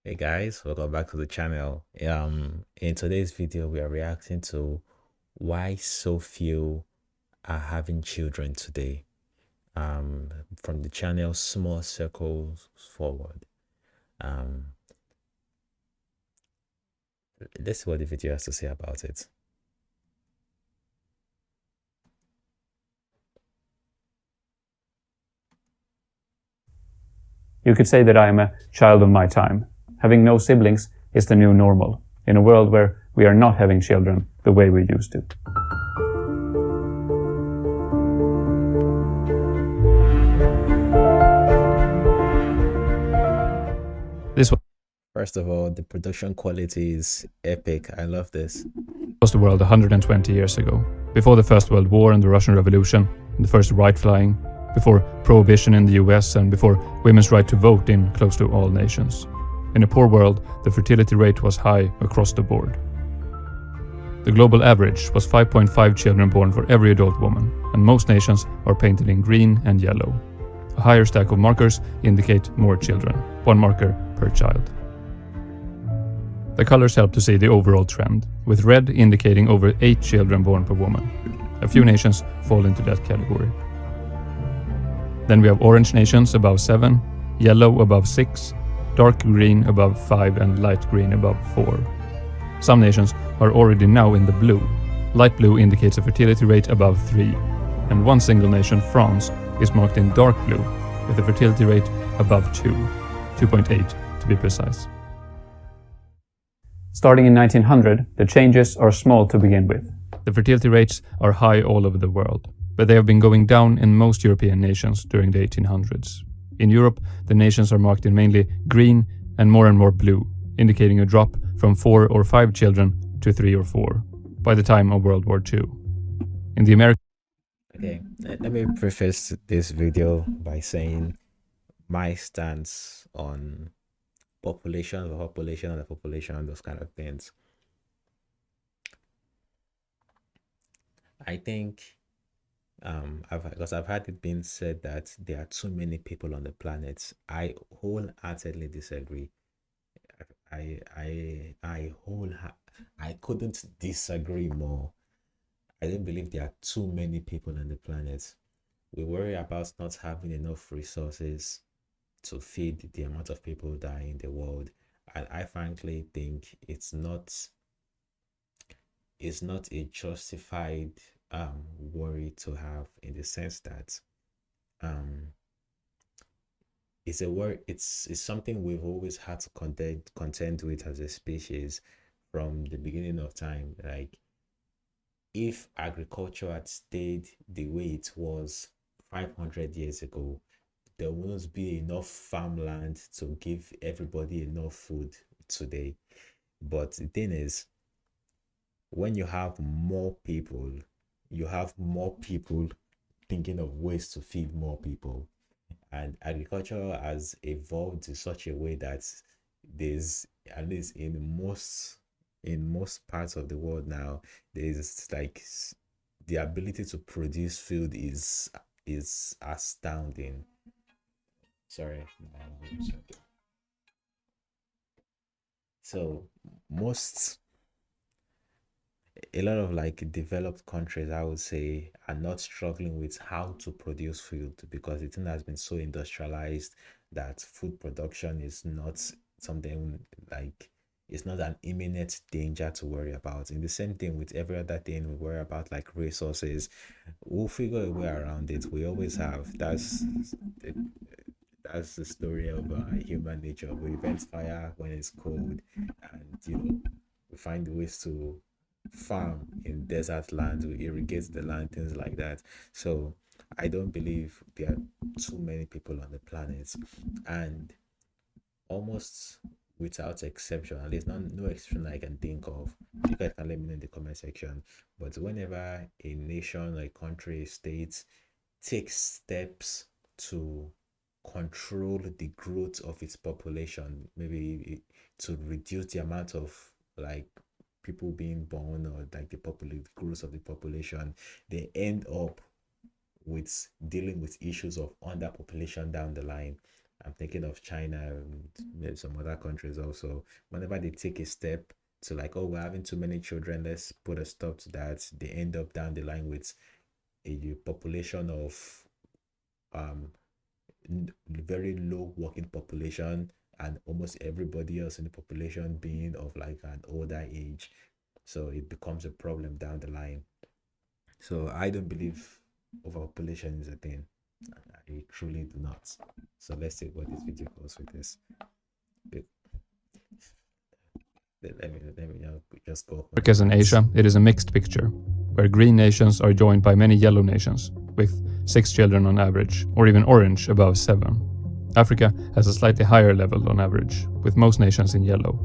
Hey guys, welcome back to the channel. In today's video, we are reacting to why so few are having children today. From the channel Small Circles Forward. Um, let's see what the video has to say about it. You could say that I am a child of my time. Having no siblings is the new normal, in a world where we are not having children the way we used to. This First of all, the production quality is epic. I love this. was the world 120 years ago, before the First World War and the Russian Revolution, and the first white flying, before prohibition in the US, and before women's right to vote in close to all nations. In a poor world, the fertility rate was high across the board. The global average was 5.5 children born for every adult woman, and most nations are painted in green and yellow. A higher stack of markers indicate more children, one marker per child. The colors help to see the overall trend, with red indicating over 8 children born per woman. A few nations fall into that category. Then we have orange nations above 7, yellow above 6, dark green above 5 and light green above 4. Some nations are already now in the blue. Light blue indicates a fertility rate above 3, and one single nation, France, is marked in dark blue, with a fertility rate above 2, 2.8 to be precise. Starting in 1900, the changes are small to begin with. The fertility rates are high all over the world, but they have been going down in most European nations during the 1800s. In Europe, the nations are marked in mainly green and more blue, indicating a drop from 4 or 5 children to 3 or 4 by the time of World War II. In the American Okay, let me preface this video by saying my stance on population, and the population, and those kind of things. I think because I've had it being said that there are too many people on the planet. I wholeheartedly disagree. I couldn't disagree more. I don't believe there are too many people on the planet. We worry about not having enough resources to feed the amount of people that are in the world, and I frankly think it's not a justified worry to have, in the sense that um it's something we've always had to contend with as a species from the beginning of time. Like, if agriculture had stayed the way it was 500 years ago, there wouldn't be enough farmland to give everybody enough food today. But the thing is, when you have more people thinking of ways to feed more people. And agriculture has evolved in such a way that there's, at least in most parts of the world now, there's like the ability to produce food is astounding. Sorry. So most a lot of like developed countries, I would say, are not struggling with how to produce food, because the thing has been so industrialized that food production is not something like, it's not an imminent danger to worry about. In the same thing with every other thing we worry about, like resources, we'll figure a way around it. We always have. That's the story of human nature. We invent fire when it's cold, and we find ways to farm in desert land, we irrigate the land, things like that. So I don't believe there are too many people on the planet, and almost without exception, at least no exception I can think of. You guys can let me know in the comment section. But whenever a nation, a country, a state takes steps to control the growth of its population, maybe to reduce the amount of like people being born, or like the growth of the population, they end up with dealing with issues of underpopulation down the line. I'm thinking of China and maybe some other countries also. Whenever they take a step to like, oh, we're having too many children, let's put a stop to that, they end up down the line with a population of um very low working population, and almost everybody else in the population being of like an older age. So it becomes a problem down the line. So I don't believe overpopulation is a thing. I truly do not. So let's see what this video goes with this. Let me just go. Americas and Asia, it is a mixed picture, where green nations are joined by many yellow nations, with 6 children on average, or even orange above 7. Africa has a slightly higher level on average, with most nations in yellow.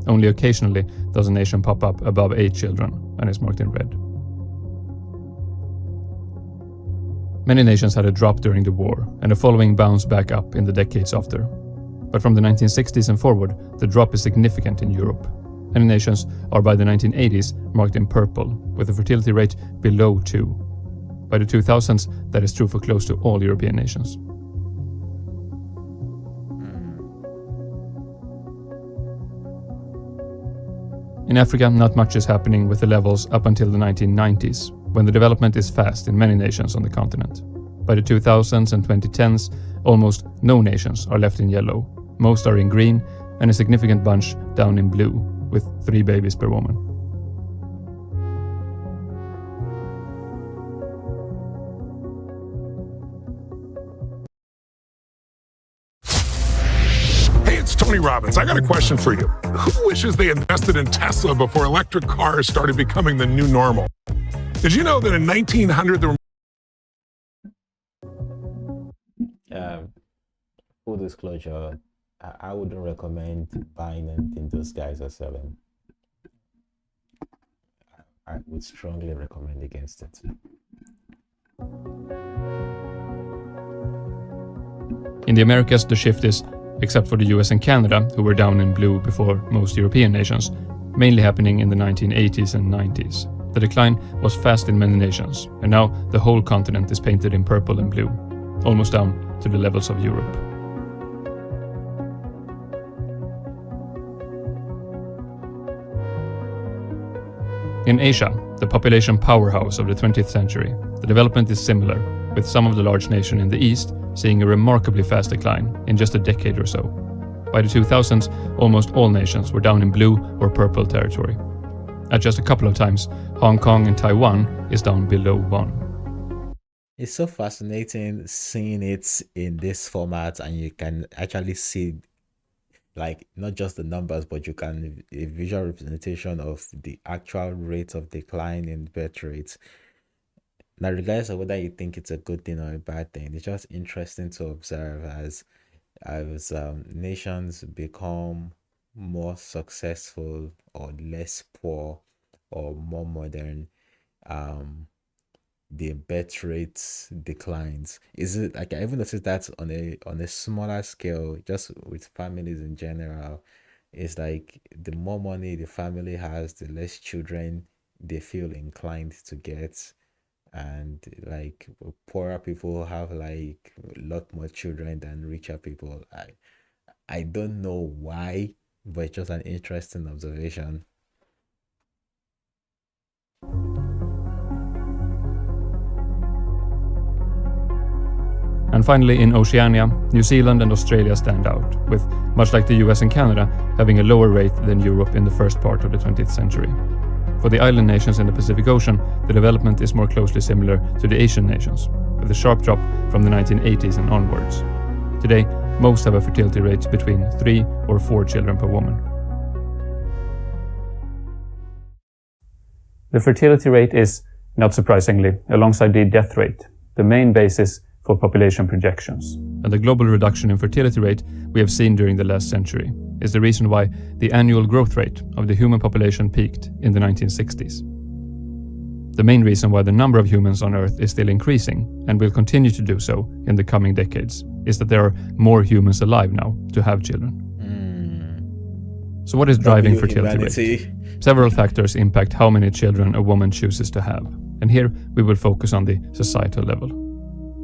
Only occasionally does a nation pop up above 8 children and is marked in red. Many nations had a drop during the war, and a following bounce back up in the decades after. But from the 1960s and forward, the drop is significant in Europe. Many nations are by the 1980s marked in purple, with a fertility rate below 2. By the 2000s, that is true for close to all European nations. In Africa, not much is happening with the levels up until the 1990s, when the development is fast in many nations on the continent. By the 2000s and 2010s, almost no nations are left in yellow. Most are in green, and a significant bunch down in blue, with 3 babies per woman. Hey, it's Tony Robbins. I got a question for you. Who wishes they invested in Tesla before electric cars started becoming the new normal? Did you know that in 1900 there were Full disclosure, I wouldn't recommend buying anything those guys are selling. I would strongly recommend against it. In the Americas, the shift is, except for the US and Canada, who were down in blue before most European nations, mainly happening in the 1980s and 90s. The decline was fast in many nations, and now the whole continent is painted in purple and blue, almost down to the levels of Europe. In Asia, the population powerhouse of the 20th century, the development is similar, with some of the large nations in the east seeing a remarkably fast decline in just a decade or so. By the 2000s, almost all nations were down in blue or purple territory. At just a couple of times, Hong Kong and Taiwan is down below 1. It's so fascinating seeing it in this format, and you can actually see like not just the numbers, but you can a visual representation of the actual rate of decline in birth rates. Now, regardless of whether you think it's a good thing or a bad thing, it's just interesting to observe as nations become more successful or less poor or more modern, the birth rate declines. Is it like I even noticed that on a smaller scale, just with families in general? It's like the more money the family has, the less children they feel inclined to get. And like poorer people have like a lot more children than richer people. I don't know why, but it's just an interesting observation. And finally, in Oceania, New Zealand and Australia stand out, with, much like the US and Canada, having a lower rate than Europe in the first part of the 20th century. For the island nations in the Pacific Ocean, the development is more closely similar to the Asian nations, with a sharp drop from the 1980s and onwards. Today, most have a fertility rate between 3 or 4 children per woman. The fertility rate is, not surprisingly, alongside the death rate, the main basis for population projections. And the global reduction in fertility rate we have seen during the last century is the reason why the annual growth rate of the human population peaked in the 1960s. The main reason why the number of humans on Earth is still increasing, and will continue to do so in the coming decades, is that there are more humans alive now to have children. So what is driving fertility rate? Several factors impact how many children a woman chooses to have, and here we will focus on the societal level.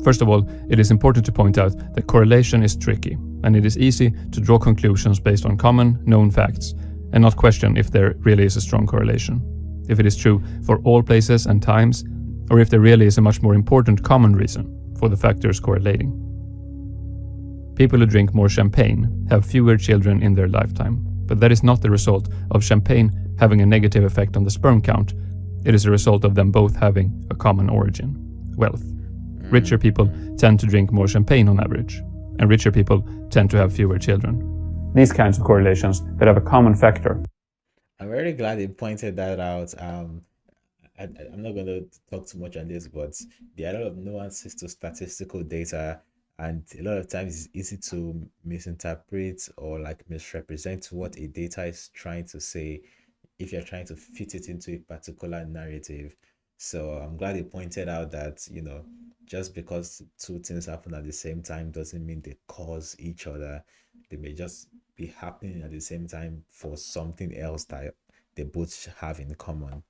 First of all, it is important to point out that correlation is tricky, and it is easy to draw conclusions based on common, known facts, and not question if there really is a strong correlation, if it is true for all places and times, or if there really is a much more important common reason for the factors correlating. People who drink more champagne have fewer children in their lifetime, but that is not the result of champagne having a negative effect on the sperm count. It is a result of them both having a common origin, wealth. Richer people tend to drink more champagne on average, and richer people tend to have fewer children. These kinds of correlations that have a common factor. I'm very glad you pointed that out. I'm not going to talk too much on this, but there are a lot of nuances to statistical data, and a lot of times it's easy to misinterpret or like misrepresent what a data is trying to say if you're trying to fit it into a particular narrative. So I'm glad you pointed out that, just because two things happen at the same time doesn't mean they cause each other. They may just be happening at the same time for something else that they both have in common.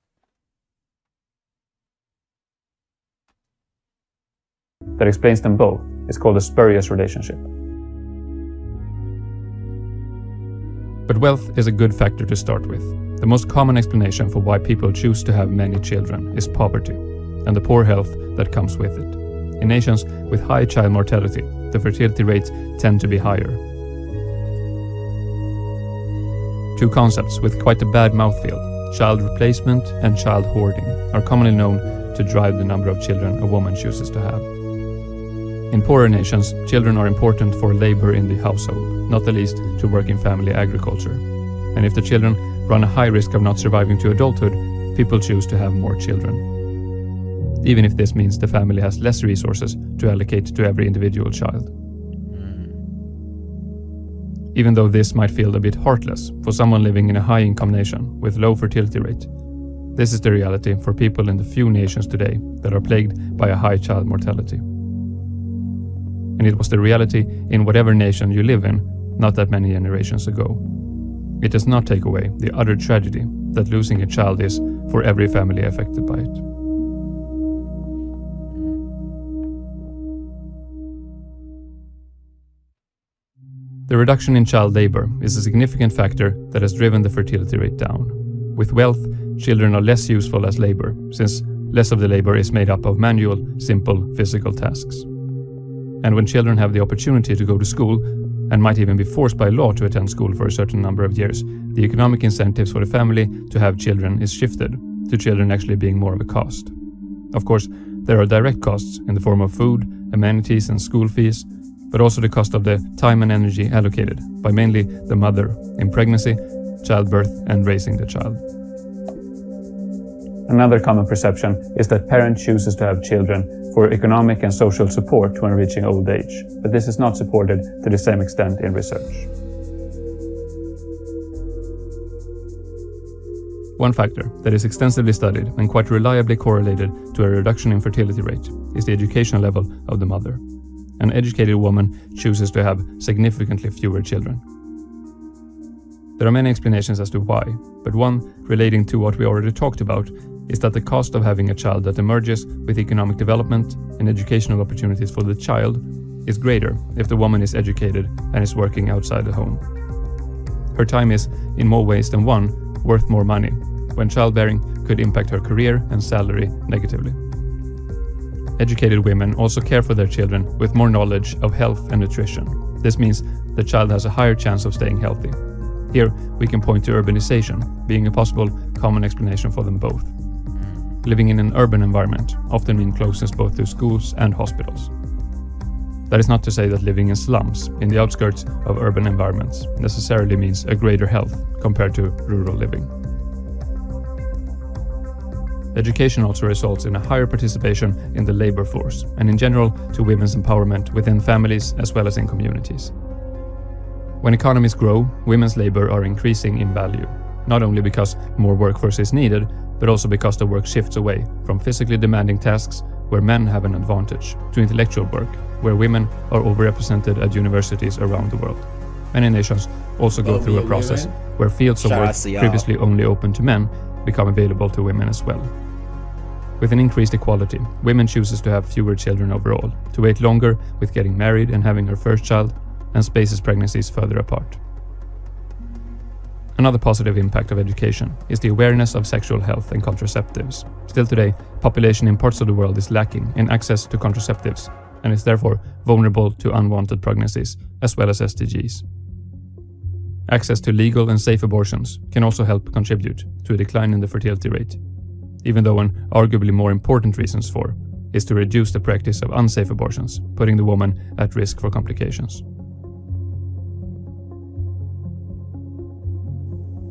That explains them both is called a spurious relationship. But wealth is a good factor to start with. The most common explanation for why people choose to have many children is poverty, and the poor health that comes with it. In nations with high child mortality, the fertility rates tend to be higher. Two concepts with quite a bad mouthfeel, child replacement and child hoarding, are commonly known to drive the number of children a woman chooses to have. In poorer nations, children are important for labor in the household, not the least to work in family agriculture. And if the children run a high risk of not surviving to adulthood, people choose to have more children. Even if this means the family has less resources to allocate to every individual child. Even though this might feel a bit heartless for someone living in a high-income nation with low fertility rate, this is the reality for people in the few nations today that are plagued by a high child mortality. And it was the reality in whatever nation you live in not that many generations ago. It does not take away the utter tragedy that losing a child is for every family affected by it. The reduction in child labor is a significant factor that has driven the fertility rate down. With wealth, children are less useful as labor, since less of the labor is made up of manual, simple, physical tasks. And when children have the opportunity to go to school, and might even be forced by law to attend school for a certain number of years, the economic incentives for the family to have children is shifted to children actually being more of a cost. Of course, there are direct costs in the form of food, amenities and school fees, but also the cost of the time and energy allocated by mainly the mother in pregnancy, childbirth and raising the child. Another common perception is that parents chooses to have children for economic and social support when reaching old age, but this is not supported to the same extent in research. One factor that is extensively studied and quite reliably correlated to a reduction in fertility rate is the educational level of the mother. An educated woman chooses to have significantly fewer children. There are many explanations as to why, but one relating to what we already talked about is that the cost of having a child that emerges with economic development and educational opportunities for the child is greater if the woman is educated and is working outside the home. Her time is, in more ways than one, worth more money, when childbearing could impact her career and salary negatively. Educated women also care for their children with more knowledge of health and nutrition. This means the child has a higher chance of staying healthy. Here, we can point to urbanization being a possible common explanation for them both. Living in an urban environment often means closeness both to schools and hospitals. That is not to say that living in slums in the outskirts of urban environments necessarily means a greater health compared to rural living. Education also results in a higher participation in the labor force and in general to women's empowerment within families as well as in communities. When economies grow, women's labor are increasing in value, not only because more workforce is needed, but also because the work shifts away from physically demanding tasks where men have an advantage to intellectual work, where women are overrepresented at universities around the world. Many nations also go through a process where fields of work previously only open to men become available to women as well. With an increased equality, women chooses to have fewer children overall, to wait longer with getting married and having her first child, and spaces pregnancies further apart. Another positive impact of education is the awareness of sexual health and contraceptives. Still today, population in parts of the world is lacking in access to contraceptives and is therefore vulnerable to unwanted pregnancies as well as STGs. Access to legal and safe abortions can also help contribute to a decline in the fertility rate, even though an arguably more important reason for is to reduce the practice of unsafe abortions, putting the woman at risk for complications.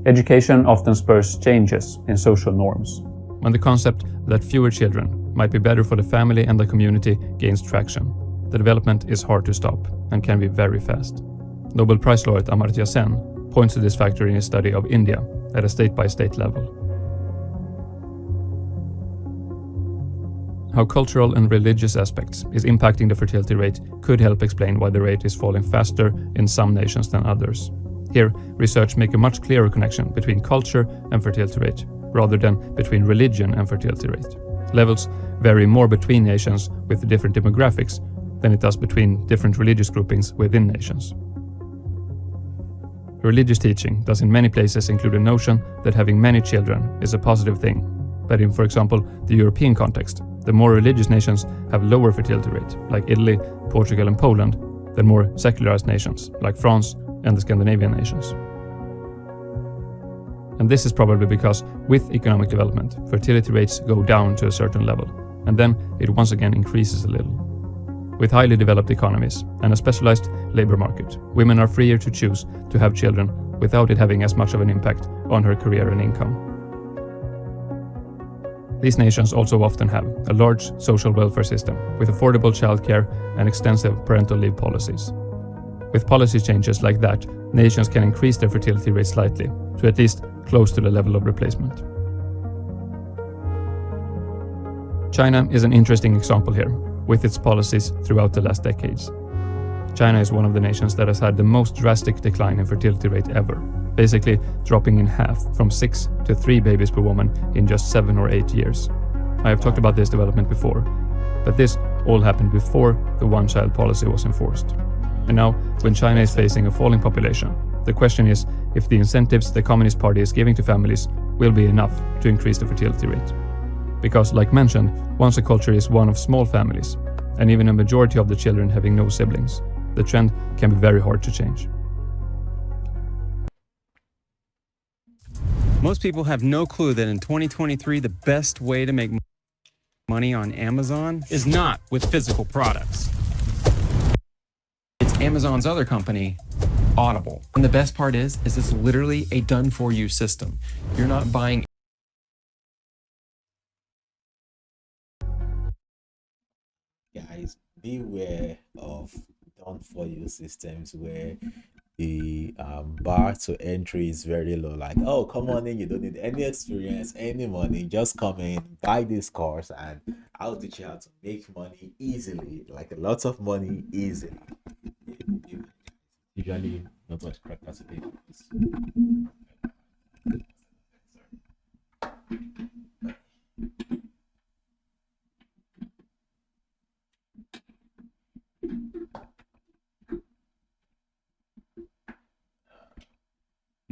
Education often spurs changes in social norms. When the concept that fewer children might be better for the family and the community gains traction, the development is hard to stop and can be very fast. Nobel Prize laureate Amartya Sen points to this factor in his study of India at a state-by-state level. How cultural and religious aspects is impacting the fertility rate could help explain why the rate is falling faster in some nations than others. Here, research makes a much clearer connection between culture and fertility rate, rather than between religion and fertility rate. Levels vary more between nations with different demographics than it does between different religious groupings within nations. Religious teaching does in many places include a notion that having many children is a positive thing, but in, for example, the European context, the more religious nations have lower fertility rate, like Italy, Portugal and Poland, than more secularized nations, like France and the Scandinavian nations. And this is probably because with economic development, fertility rates go down to a certain level, and then it once again increases a little. With highly developed economies and a specialized labor market, women are freer to choose to have children without it having as much of an impact on her career and income. These nations also often have a large social welfare system with affordable childcare and extensive parental leave policies. With policy changes like that, nations can increase their fertility rate slightly, to at least close to the level of replacement. China is an interesting example here, with its policies throughout the last decades. China is one of the nations that has had the most drastic decline in fertility rate ever, basically dropping in half from 6 to 3 babies per woman in just 7 or 8 years. I have talked about this development before, but this all happened before the one-child policy was enforced. And now, when China is facing a falling population, the question is if the incentives the Communist Party is giving to families will be enough to increase the fertility rate. Because, like mentioned, once a culture is one of small families, and even a majority of the children having no siblings, the trend can be very hard to change. Most people have no clue that in 2023, the best way to make money on Amazon is not with physical products. It's Amazon's other company, Audible. And the best part is it's literally a done-for-you system. You're not buying. Guys, beware of done-for-you systems where the bar to entry is very low. Like, oh, come on in, you don't need any experience, any money, just come in, buy this course, and I'll teach you how to make money easily, like a lot of money easily. Usually not much crackers today.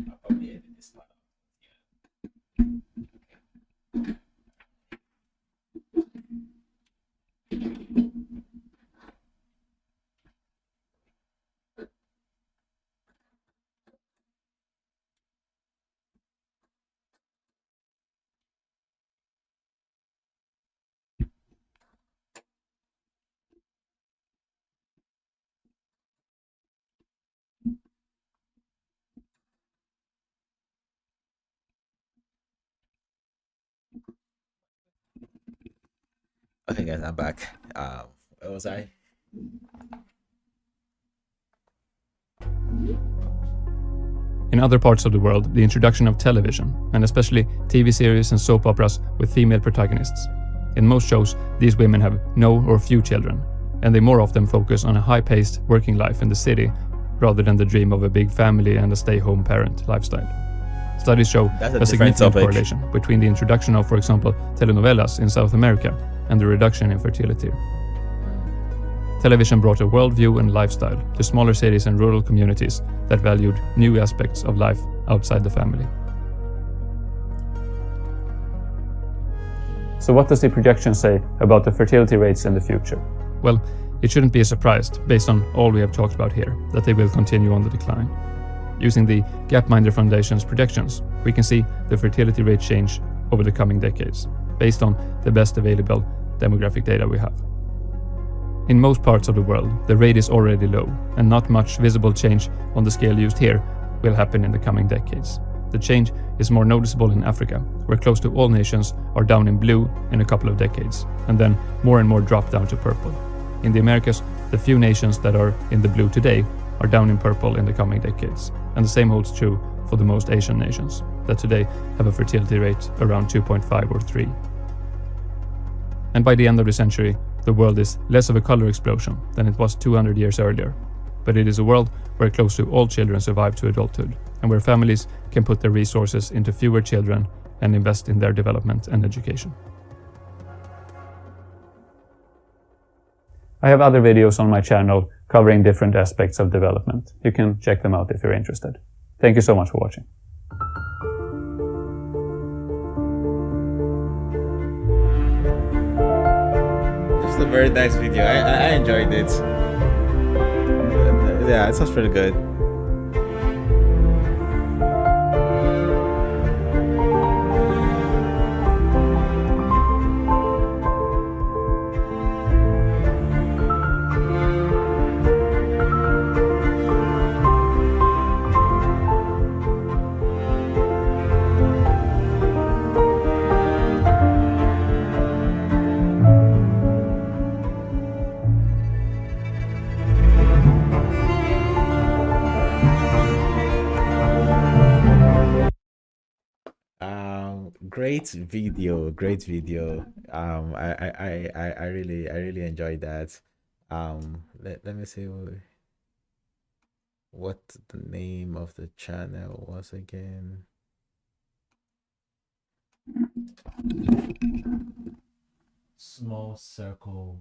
I'll probably edit this part out. Okay, guys, I'm back. Where was I? In other parts of the world, the introduction of television, and especially TV series and soap operas with female protagonists. In most shows, these women have no or few children, and they more often focus on a high-paced working life in the city rather than the dream of a big family and a stay-home parent lifestyle. Studies show That's a a different significant topic. correlation between the introduction of, for example, telenovelas in South America and the reduction in fertility. Television brought a worldview and lifestyle to smaller cities and rural communities that valued new aspects of life outside the family. So what does the projection say about the fertility rates in the future? Well, it shouldn't be a surprise, based on all we have talked about here, that they will continue on the decline. Using the Gapminder Foundation's projections, we can see the fertility rate change over the coming decades, based on the best available demographic data we have. In most parts of the world, the rate is already low, and not much visible change on the scale used here will happen in the coming decades. The change is more noticeable in Africa, where close to all nations are down in blue in a couple of decades, and then more and more drop down to purple. In the Americas, the few nations that are in the blue today are down in purple in the coming decades, and the same holds true for the most Asian nations, that today have a fertility rate around 2.5 or 3. And by the end of the century, the world is less of a color explosion than it was 200 years earlier, but it is a world where close to all children survive to adulthood, and where families can put their resources into fewer children and invest in their development and education. I have other videos on my channel covering different aspects of development. You can check them out if you're interested. Thank you so much for watching. It's a very nice video. I enjoyed it. Yeah, it sounds pretty good. Great video, great video. I really enjoyed that. Let me see what the name of the channel was again. Small circles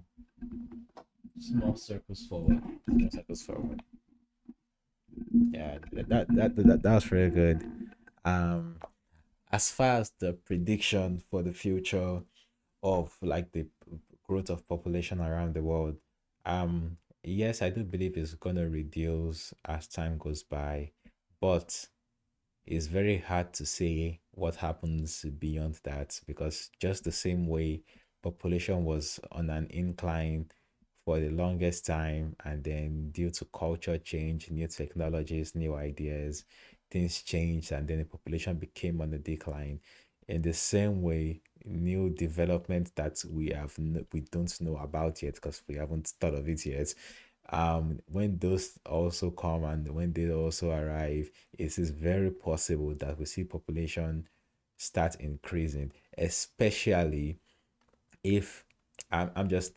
forward. Small circles forward. Yeah, that was really good. As far as the prediction for the future of like the growth of population around the world, yes, I do believe it's gonna reduce as time goes by, but it's very hard to say what happens beyond that, because just the same way population was on an incline for the longest time, and then due to culture change, new technologies, new ideas, things changed, and then the population became on the decline. In the same way, new development that we don't know about yet because we haven't thought of it yet, when those also come and when they also arrive, it is very possible that we see population start increasing, especially if I'm just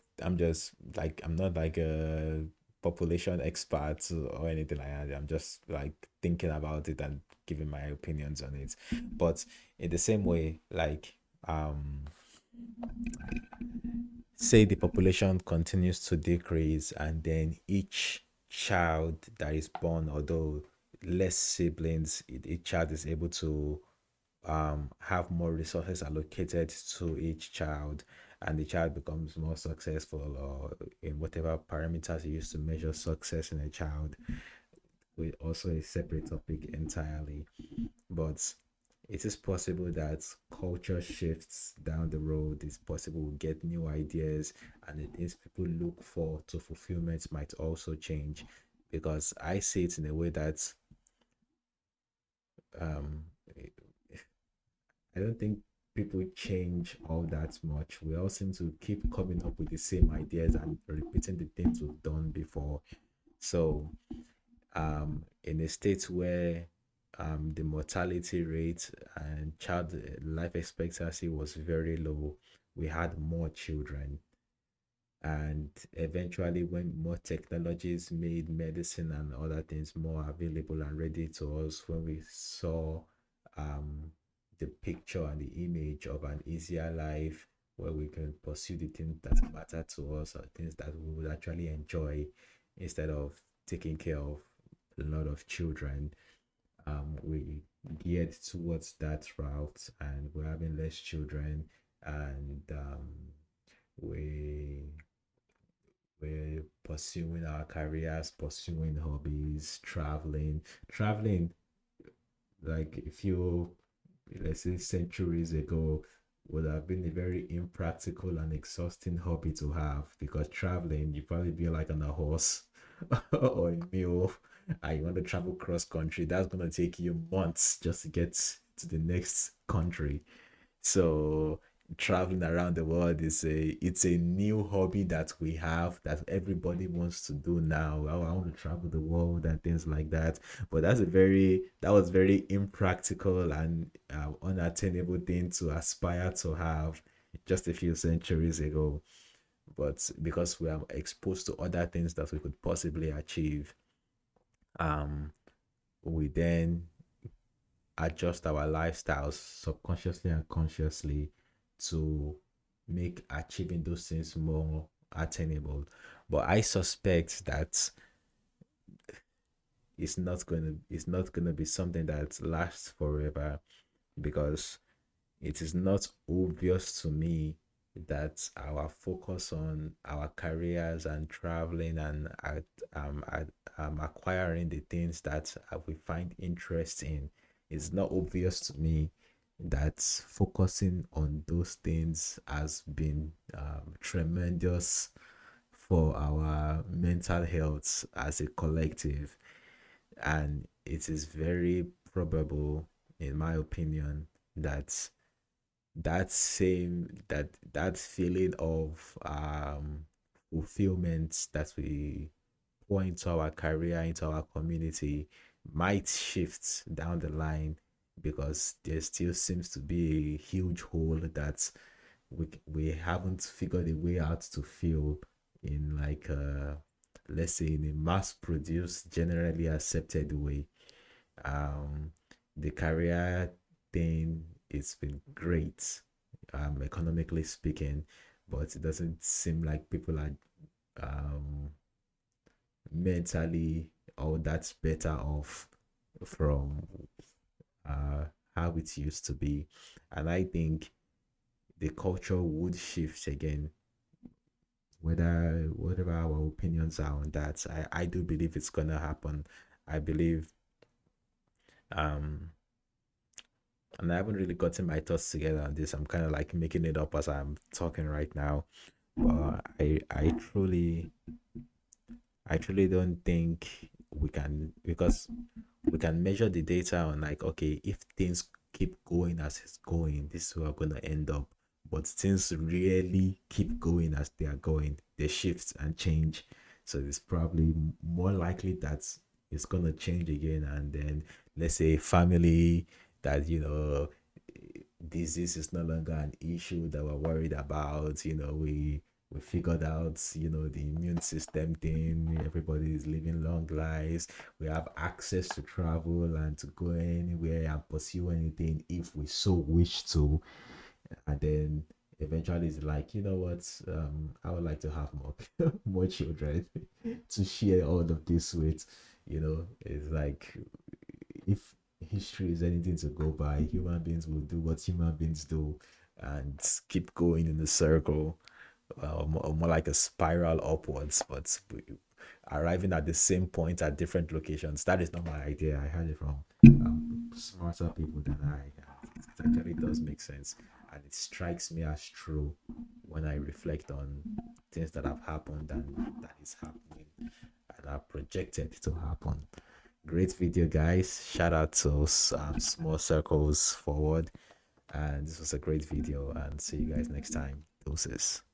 like, I'm not like a population expert or anything like that. I'm just like thinking about it and giving my opinions on it. But in the same way, like say the population continues to decrease, and then each child that is born, although less siblings, each child is able to have more resources allocated to each child, and the child becomes more successful, or in whatever parameters you use to measure success in a child, with also a separate topic entirely. But it is possible that culture shifts down the road. It's possible we get new ideas, and the things people look for to fulfillment might also change, because I see it in a way that um I don't think people change all that much. We all seem to keep coming up with the same ideas and repeating the things we've done before. So, in a state where the mortality rate and child life expectancy was very low, we had more children. And eventually, when more technologies made medicine and other things more available and ready to us, when we saw the picture and the image of an easier life where we can pursue the things that matter to us or things that we would actually enjoy instead of taking care of a lot of children. We geared towards that route and we're having less children, and we we're pursuing our careers, pursuing hobbies, traveling like a few, let's say, centuries ago would have been a very impractical and exhausting hobby to have, because traveling, you probably be like on a horse or a mule, and you want to travel cross country. That's gonna take you months just to get to the next country. So traveling around the world is a new hobby that we have, that everybody wants to do now. Oh, I want to travel the world and things like that. But that was very impractical and unattainable thing to aspire to have just a few centuries ago. But because we are exposed to other things that we could possibly achieve, um, we then adjust our lifestyles subconsciously and consciously to make achieving those things more attainable. But I suspect that it's not gonna be something that lasts forever, because it is not obvious to me that our focus on our careers and traveling and acquiring the things that we find interest in, it's not obvious to me that focusing on those things has been tremendous for our mental health as a collective. And it is very probable, in my opinion, that that feeling of fulfillment that we pour into our career, into our community, might shift down the line, because there still seems to be a huge hole that we haven't figured a way out to fill in, like let's say, in a mass produced, generally accepted way. um the career thing, it's been great, economically speaking, but it doesn't seem like people are um mentally all that's better off from uh how it used to be. And I think the culture would shift again, whether whatever our opinions are on that. I do believe it's gonna happen. I believe, um and I haven't really gotten my thoughts together on this. I'm kind of like making it up as I'm talking right now. But I truly don't think we can, because we can measure the data on, like, okay, if things keep going as it's going, this is where we're gonna end up. But things really keep going as they are going. They shift and change. So it's probably more likely that it's gonna change again. And then, let's say, family, that, disease is no longer an issue that we're worried about. We figured out, the immune system thing. Everybody is living long lives. We have access to travel and to go anywhere and pursue anything if we so wish to. And then eventually it's like, you know what, I would like to have more more children to share all of this with. It's like, if history is anything to go by, human beings will do what human beings do and keep going in a circle, more like a spiral upwards, but arriving at the same point at different locations. That is not my idea. I heard it from smarter people than I. It actually does make sense, and it strikes me as true when I reflect on things that have happened and that is happening and are projected to happen. Great video, guys. Shout out to Small Circles Forward. And this was a great video, and see you guys next time. Doses.